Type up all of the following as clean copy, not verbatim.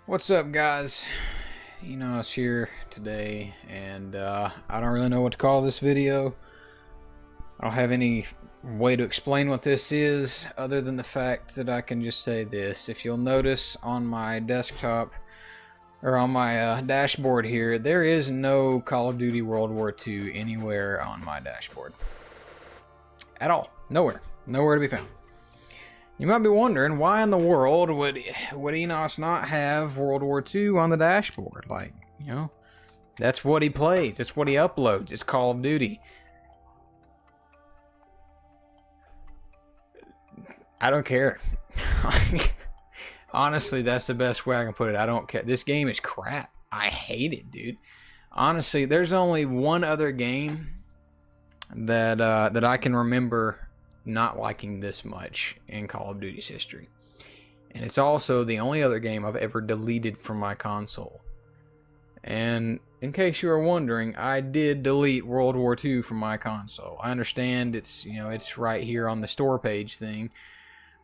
What's up, guys? Enos here today, and I don't really know what to call this video. I don't have any way to explain what this is other than the fact that I can just say this. If you'll notice on my desktop or on my dashboard here, there is no Call of Duty World War II anywhere on my dashboard at all. Nowhere to be found. You might be wondering, why in the world would Enos not have World War II on the dashboard? Like, you know, that's what he plays. That's what he uploads. It's Call of Duty. I don't care. Honestly, that's the best way I can put it. I don't care. This game is crap. I hate it, dude. Honestly, there's only one other game that that I can remember not liking this much in Call of Duty's history. And it's also the only other game I've ever deleted from my console. And in case you were wondering, I did delete World War II from my console. I understand it's, you know, it's right here on the store page thing.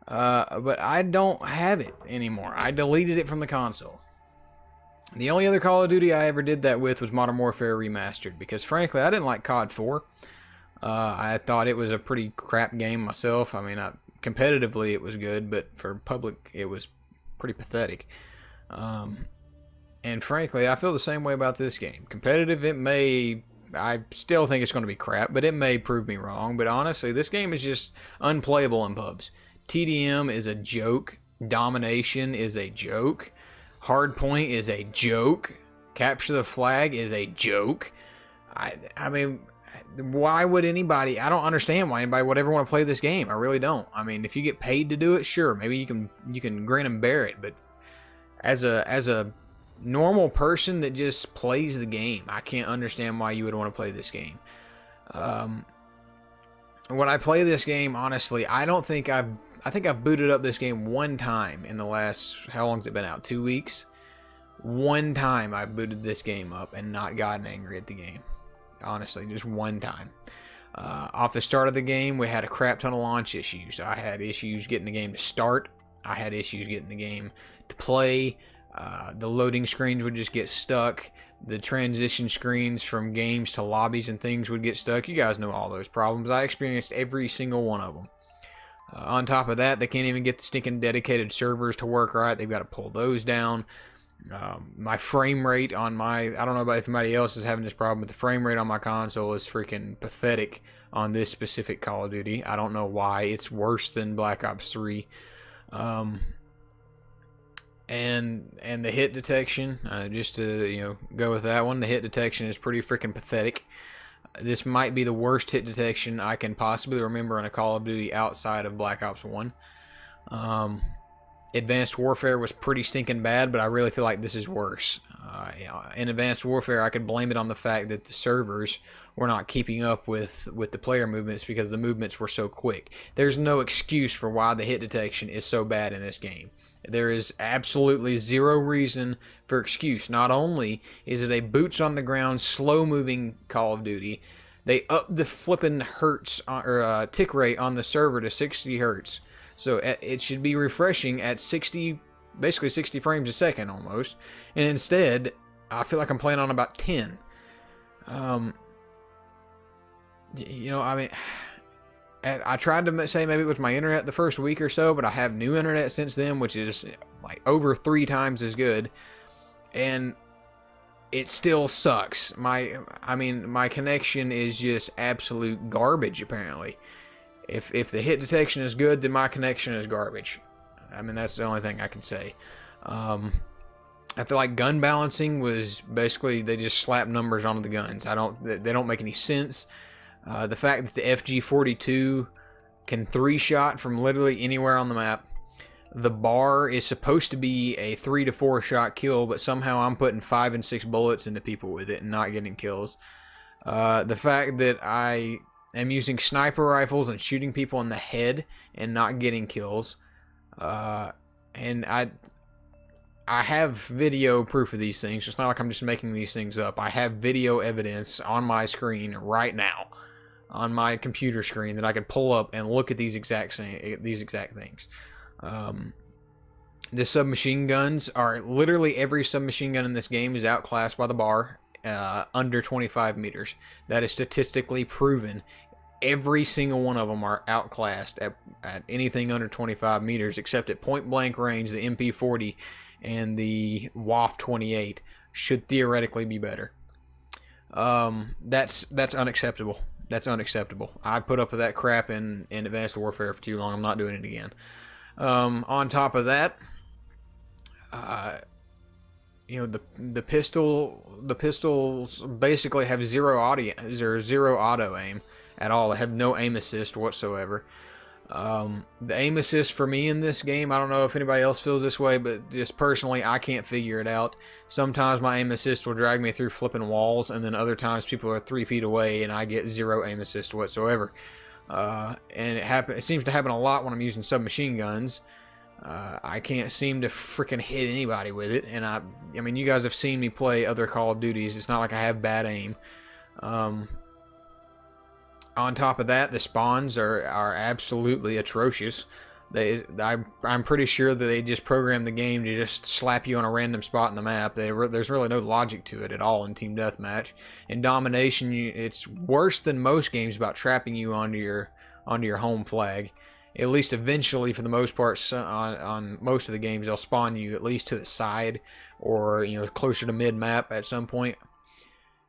But I don't have it anymore. I deleted it from the console. The only other Call of Duty I ever did that with was Modern Warfare Remastered, because frankly, I didn't like COD 4. I thought it was a pretty crap game myself. I mean, competitively it was good, but for public it was pretty pathetic. And frankly, I feel the same way about this game. Competitive, I still think it's going to be crap, but it may prove me wrong. But honestly, this game is just unplayable in pubs. TDM is a joke. Domination is a joke. Hardpoint is a joke. Capture the flag is a joke. I mean, why would anybody? I don't understand why anybody would ever want to play this game. I really don't. I mean, if you get paid to do it, sure, maybe you can grin and bear it. But as a normal person that just plays the game, I can't understand why you would want to play this game. When I play this game, honestly, I think I've booted up this game one time in the last, how long has it been out? 2 weeks. One time I booted this game up and not gotten angry at the game. Honestly, just one time. Off the start of the game, we had a crap ton of launch issues. I had issues getting the game to start. I had issues getting the game to play. The loading screens would just get stuck. The transition screens from games to lobbies and things would get stuck. You guys know all those problems. I experienced every single one of them. On top of that, they can't even get the stinking dedicated servers to work right. They've got to pull those down. My frame rate on I don't know about if anybody else is having this problem, but the frame rate on my console is freaking pathetic on this specific Call of Duty. I don't know why. It's worse than Black Ops 3. And the hit detection, just to go with that one, the hit detection is pretty freaking pathetic. This might be the worst hit detection I can possibly remember in a Call of Duty outside of Black Ops 1. Advanced Warfare was pretty stinking bad, but I really feel like this is worse. In Advanced Warfare, I could blame it on the fact that the servers were not keeping up with the player movements because the movements were so quick. There's no excuse for why the hit detection is so bad in this game. There is absolutely zero reason for excuse. Not only is it a boots-on-the-ground, slow-moving Call of Duty, they up the flippin' hertz or tick rate on the server to 60 hertz. So it should be refreshing at 60, basically 60 frames a second almost. And instead, I feel like I'm playing on about 10. I mean, I tried to say maybe it was my internet the first week or so, but I have new internet since then, which is like over 3 times as good. And it still sucks. My connection is just absolute garbage, apparently. If the hit detection is good, then my connection is garbage. I mean, that's the only thing I can say. I feel like gun balancing was basically they just slap numbers onto the guns. They don't make any sense. The fact that the FG-42 can 3-shot from literally anywhere on the map. The bar is supposed to be a 3 to 4 shot kill, but somehow I'm putting 5 and 6 bullets into people with it and not getting kills. The fact that I am using sniper rifles and shooting people in the head and not getting kills. And I have video proof of these things. It's not like I'm just making these things up. I have video evidence on my screen right now, on my computer screen, that I could pull up and look at these exact things. The submachine guns are literally every submachine gun in this game is outclassed by the bar under 25 meters. That is statistically proven. Every single one of them are outclassed at anything under 25 meters, except at point blank range. The MP40 and the WAF 28 should theoretically be better. That's unacceptable. That's unacceptable. I put up with that crap in Advanced Warfare for too long. I'm not doing it again. On top of that, you know, the pistols basically have zero auto aim at all. They have no aim assist whatsoever. The aim assist for me in this game, I don't know if anybody else feels this way, but just personally, I can't figure it out. Sometimes my aim assist will drag me through flipping walls, and then other times people are 3 feet away and I get zero aim assist whatsoever. And it seems to happen a lot when I'm using submachine guns. I can't seem to freaking hit anybody with it, and I mean, you guys have seen me play other Call of Duties. It's not like I have bad aim. On top of that, the spawns are absolutely atrocious. I'm pretty sure that they just programmed the game to just slap you on a random spot in the map. There's really no logic to it at all in Team Deathmatch. In Domination, it's worse than most games about trapping you onto your home flag. At least eventually, for the most part, on most of the games, they'll spawn you at least to the side or, you know, closer to mid-map at some point.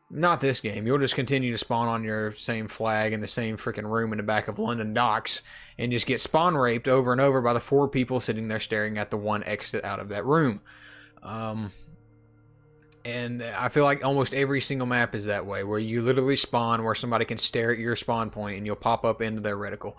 Not this game. You'll just continue to spawn on your same flag in the same freaking room in the back of London Docks and just get spawn raped over and over by the 4 people sitting there staring at the one exit out of that room. And I feel like almost every single map is that way, where you literally spawn where somebody can stare at your spawn point and you'll pop up into their reticle.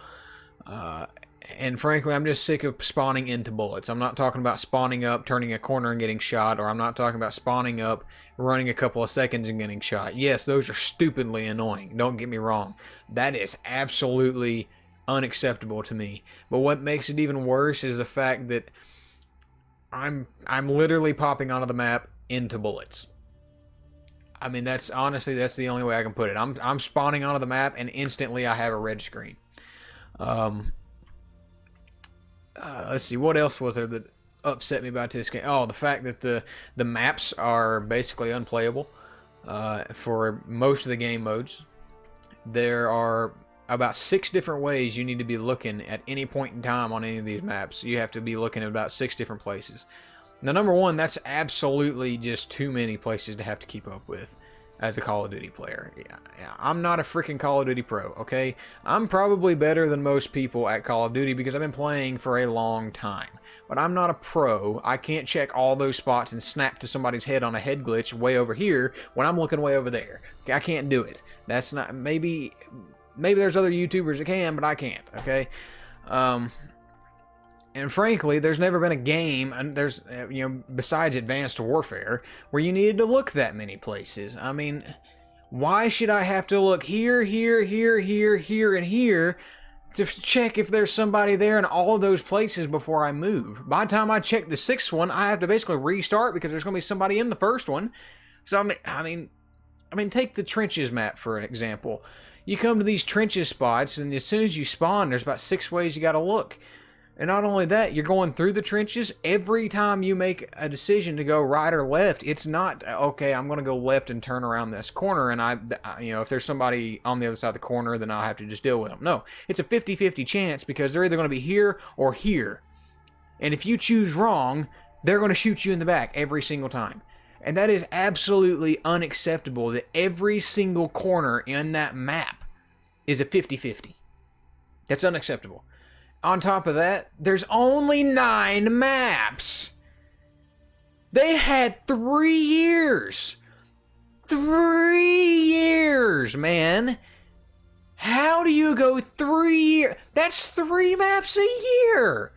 And frankly, I'm just sick of spawning into bullets. I'm not talking about spawning up, turning a corner and getting shot, or I'm not talking about spawning up, running a couple of seconds and getting shot. Yes, those are stupidly annoying. Don't get me wrong. That is absolutely unacceptable to me. But what makes it even worse is the fact that I'm literally popping onto the map into bullets. I mean, that's honestly, that's the only way I can put it. I'm spawning onto the map and instantly I have a red screen. Let's see, what else was there that upset me about this game? Oh, the fact that the maps are basically unplayable for most of the game modes. There are about 6 different ways you need to be looking at any point in time on any of these maps. You have to be looking at about 6 different places. Now, number one, that's absolutely just too many places to have to keep up with as a Call of Duty player. Yeah, I'm not a freaking Call of Duty pro, okay? I'm probably better than most people at Call of Duty because I've been playing for a long time. But I'm not a pro. I can't check all those spots and snap to somebody's head on a head glitch way over here when I'm looking way over there. I can't do it. That's not... Maybe there's other YouTubers that can, but I can't, okay? And frankly, there's never been a game, and there's, you know, besides Advanced Warfare, where you needed to look that many places. I mean, why should I have to look here, here, here, here, here, and here to check if there's somebody there in all of those places before I move? By the time I check the 6th one, I have to basically restart because there's going to be somebody in the 1st one. So, I mean, take the trenches map for an example. You come to these trenches spots, and as soon as you spawn, there's about 6 ways you got to look. And not only that, you're going through the trenches. Every time you make a decision to go right or left, it's not, okay, I'm going to go left and turn around this corner, and you know, if there's somebody on the other side of the corner, then I'll have to just deal with them. No, it's a 50-50 chance because they're either going to be here or here. And if you choose wrong, they're going to shoot you in the back every single time. And that is absolutely unacceptable that every single corner in that map is a 50-50. That's unacceptable. On top of that, there's only 9 maps. They had 3 years. 3 years, man. How do you go 3 years? That's 3 maps a year.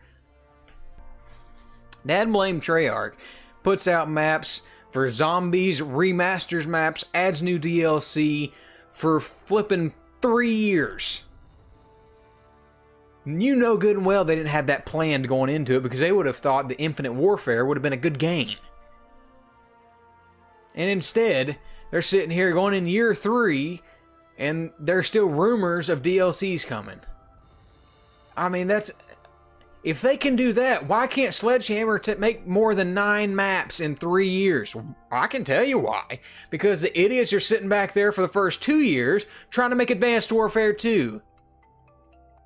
Dad blame Treyarch. Puts out maps for zombies, remasters maps, adds new DLC for flipping 3 years. You know good and well they didn't have that planned going into it because they would have thought the Infinite Warfare would have been a good game. And instead, they're sitting here going in year 3 and there's still rumors of DLCs coming. I mean, If they can do that, why can't Sledgehammer make more than 9 maps in 3 years? I can tell you why. Because the idiots are sitting back there for the first 2 years trying to make Advanced Warfare 2.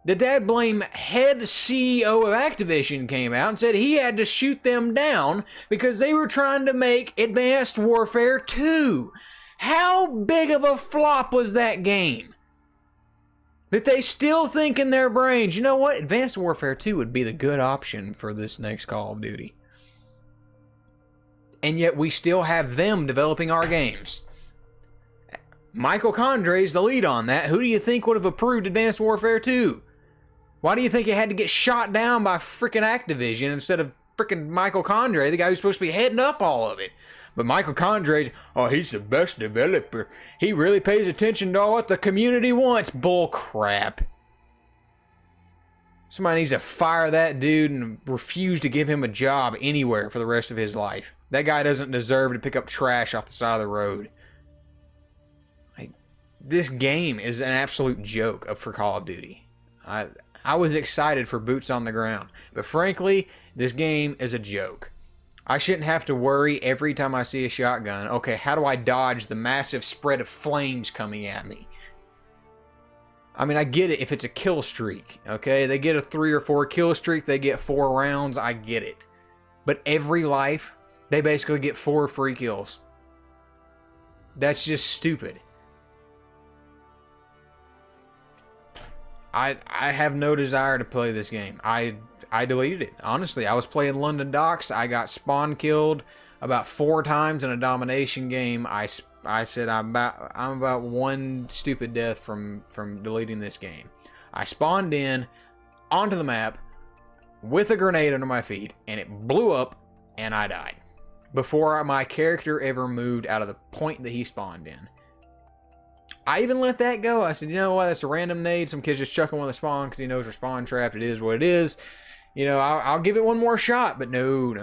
The dad blame head CEO of Activision came out and said he had to shoot them down because they were trying to make Advanced Warfare 2. How big of a flop was that game? That they still think in their brains, you know what? Advanced Warfare 2 would be the good option for this next Call of Duty. And yet we still have them developing our games. Michael Condrey's the lead on that. Who do you think would have approved Advanced Warfare 2? Why do you think it had to get shot down by frickin' Activision instead of frickin' Michael Condrey, the guy who's supposed to be heading up all of it? But Michael Condrey's, oh, he's the best developer. He really pays attention to what the community wants. Bull crap. Somebody needs to fire that dude and refuse to give him a job anywhere for the rest of his life. That guy doesn't deserve to pick up trash off the side of the road. This game is an absolute joke for Call of Duty. I was excited for boots on the ground. But frankly, this game is a joke. I shouldn't have to worry every time I see a shotgun. Okay, how do I dodge the massive spread of flames coming at me? I mean, I get it if it's a kill streak, okay? They get a 3 or 4 kill streak, they get 4 rounds, I get it. But every life, they basically get 4 free kills. That's just stupid. I have no desire to play this game. I deleted it. Honestly, I was playing London Docks. I got spawn killed about 4 times in a domination game. I said I'm about 1 stupid death from deleting this game. I spawned in onto the map with a grenade under my feet, and it blew up, and I died before my character ever moved out of the point that he spawned in. I even let that go. I said, you know what, that's a random nade. Some kid's just chucking one of the spawn because he knows we're spawn trapped. It is what it is. You know, I'll give it one more shot, but no.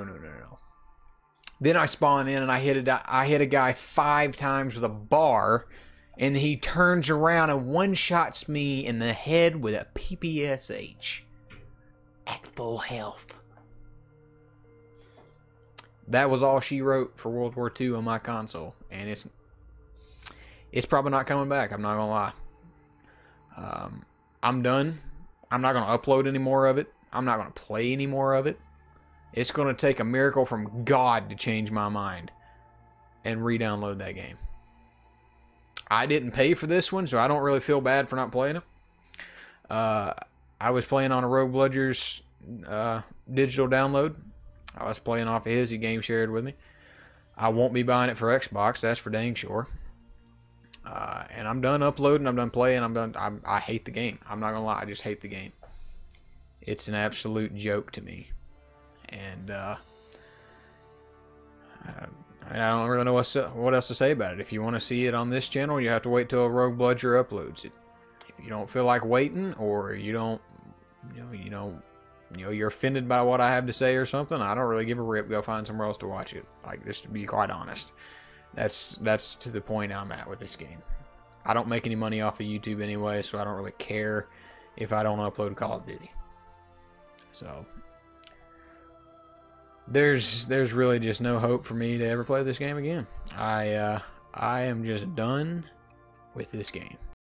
Then I spawn in and I hit a guy 5 times with a bar, and he turns around and one-shots me in the head with a PPSH at full health. That was all she wrote for World War II on my console, and it's probably not coming back. I'm not gonna lie. I'm done. I'm not gonna upload any more of it. I'm not gonna play any more of it. It's gonna take a miracle from God to change my mind and re-download that game. I didn't pay for this one, so I don't really feel bad for not playing it. I was playing on a Rogue Bludger's digital download. I was playing off of his. He game shared with me. I won't be buying it for Xbox. That's for dang sure. And I'm done uploading. I'm done playing. I hate the game. I'm not gonna lie. I just hate the game. It's an absolute joke to me. And I don't really know what else to say about it. If you want to see it on this channel, you have to wait till Rogue Bludger uploads it. If you don't feel like waiting, or you're offended by what I have to say or something, I don't really give a rip. Go find somewhere else to watch it. Like, just to be quite honest. That's to the point I'm at with this game. I don't make any money off of YouTube anyway, so I don't really care if I don't upload Call of Duty. So there's really just no hope for me to ever play this game again. I am just done with this game.